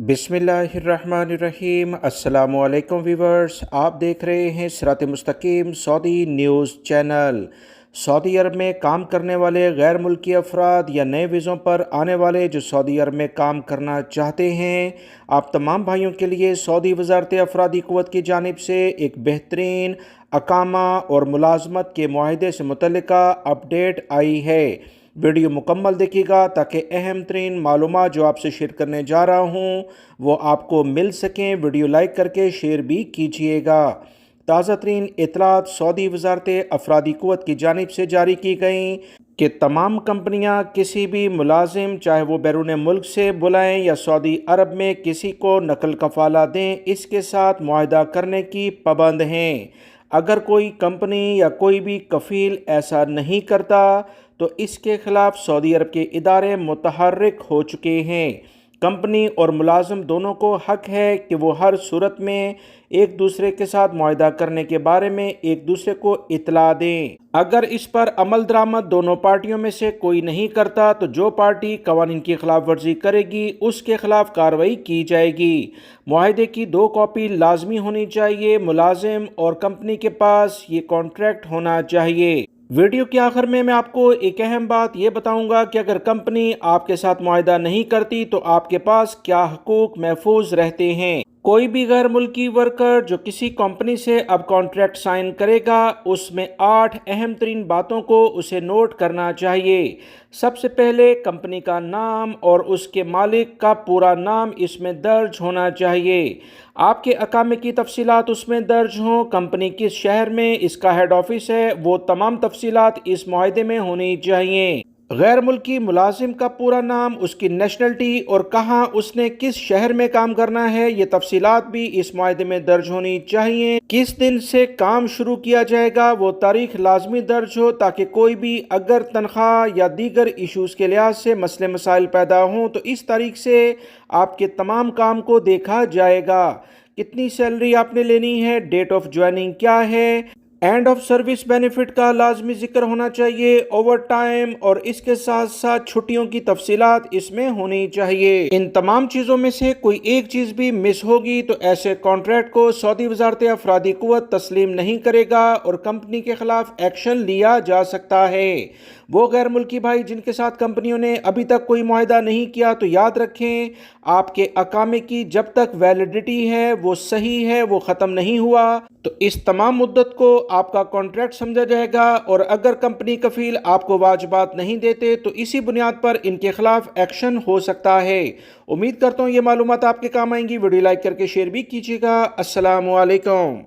बिस्मिल्लाहिर्रहमानिर्रहीम। अस्सलामु अलैकुम व्यूवर्स, आप देख रहे हैं सिरात मुस्तकीम सऊदी न्यूज़ चैनल। सऊदी अरब में काम करने वाले गैर मुल्की अफराद या नए वीज़ों पर आने वाले जो सऊदी अरब में काम करना चाहते हैं, आप तमाम भाइयों के लिए सऊदी वज़ारत अफरादी क़ुव्वत की जानिब से एक बेहतरीन अकामा और मुलाज़मत के मुआहदे से मुतल्लिका अपडेट आई है। वीडियो मुकम्मल देखिएगा ताकि अहम तरीन मालूमात जो आपसे शेयर करने जा रहा हूँ वो आपको मिल सकें। वीडियो लाइक करके शेयर भी कीजिएगा। ताज़ा तरीन इतलात सऊदी वज़ारत अफरादी क़ुव्वत की जानिब से जारी की गई कि तमाम कंपनियां किसी भी मुलाजिम चाहे वो बैरून मुल्क से बुलाएं या सऊदी अरब में किसी को नकल कफ़ाला दें, इसके साथ मुआहदा करने की पाबंद हैं। अगर कोई कंपनी या कोई भी कफ़ील ऐसा नहीं करता तो इसके ख़िलाफ़ सऊदी अरब के इदारे मुतहर्रिक हो चुके हैं। कंपनी और मुलाजिम दोनों को हक है कि वो हर सूरत में एक दूसरे के साथ मुआहदा करने के बारे में एक दूसरे को इतला दें। अगर इस पर अमल दरामद दोनों पार्टियों में से कोई नहीं करता तो जो पार्टी कवानीन की खिलाफ वर्जी करेगी उसके खिलाफ कार्रवाई की जाएगी। मुआहदे की 2 कॉपी लाजमी होनी चाहिए। मुलाजिम और कंपनी के पास ये कॉन्ट्रैक्ट होना चाहिए। वीडियो के आखिर में मैं आपको एक अहम बात ये बताऊंगा कि अगर कंपनी आपके साथ मुआहदा नहीं करती तो आपके पास क्या हकूक महफूज रहते हैं। कोई भी गैर मुल्की वर्कर जो किसी कंपनी से अब कॉन्ट्रैक्ट साइन करेगा उसमें 8 अहम तरीन बातों को उसे नोट करना चाहिए। सबसे पहले कंपनी का नाम और उसके मालिक का पूरा नाम इसमें दर्ज होना चाहिए। आपके अकामे की तफसीलात उसमें दर्ज हों, कंपनी किस शहर में इसका हेड ऑफिस है वो तमाम तफसीलात इस मुआहदे में होनी चाहिए। गैर मुल्की मुलाजिम का पूरा नाम, उसकी नेशनलिटी और कहाँ उसने किस शहर में काम करना है ये तफसीलात भी इस मुआहदे में दर्ज होनी चाहिए। किस दिन से काम शुरू किया जाएगा वो तारीख लाजमी दर्ज हो ताकि कोई भी अगर तनख्वाह या दीगर इशूज़ के लिहाज से मसले मसाइल पैदा हों तो इस तारीख से आपके तमाम काम को देखा जाएगा। कितनी सैलरी आपने लेनी है, डेट ऑफ ज्वाइनिंग क्या है, एंड ऑफ सर्विस बेनिफिट का लाजमी जिक्र होना चाहिए, ओवर टाइम और इसके साथ साथ छुट्टियों की तफसीलात इसमें होनी चाहिए। इन तमाम चीज़ों में से कोई एक चीज़ भी मिस होगी तो ऐसे कॉन्ट्रैक्ट को सऊदी वज़ारत अफरादी क़ुव्वत तस्लीम नहीं करेगा और कंपनी के खिलाफ एक्शन लिया जा सकता है। वो गैर मुल्की भाई जिनके साथ कंपनियों ने अभी तक कोई मुआहदा नहीं किया तो याद रखें, आपके अकामे की जब तक वैलिडिटी है वो सही है, वो ख़त्म नहीं हुआ तो इस तमाम मुद्दत को आपका कॉन्ट्रैक्ट समझा जाएगा। और अगर कंपनी कफील आपको वाजिबात नहीं देते तो इसी बुनियाद पर इनके खिलाफ एक्शन हो सकता है। उम्मीद करता हूँ ये मालूमात आपके काम आएंगी। वीडियो लाइक करके शेयर भी कीजिएगा। अस्सलामु अलैकुम।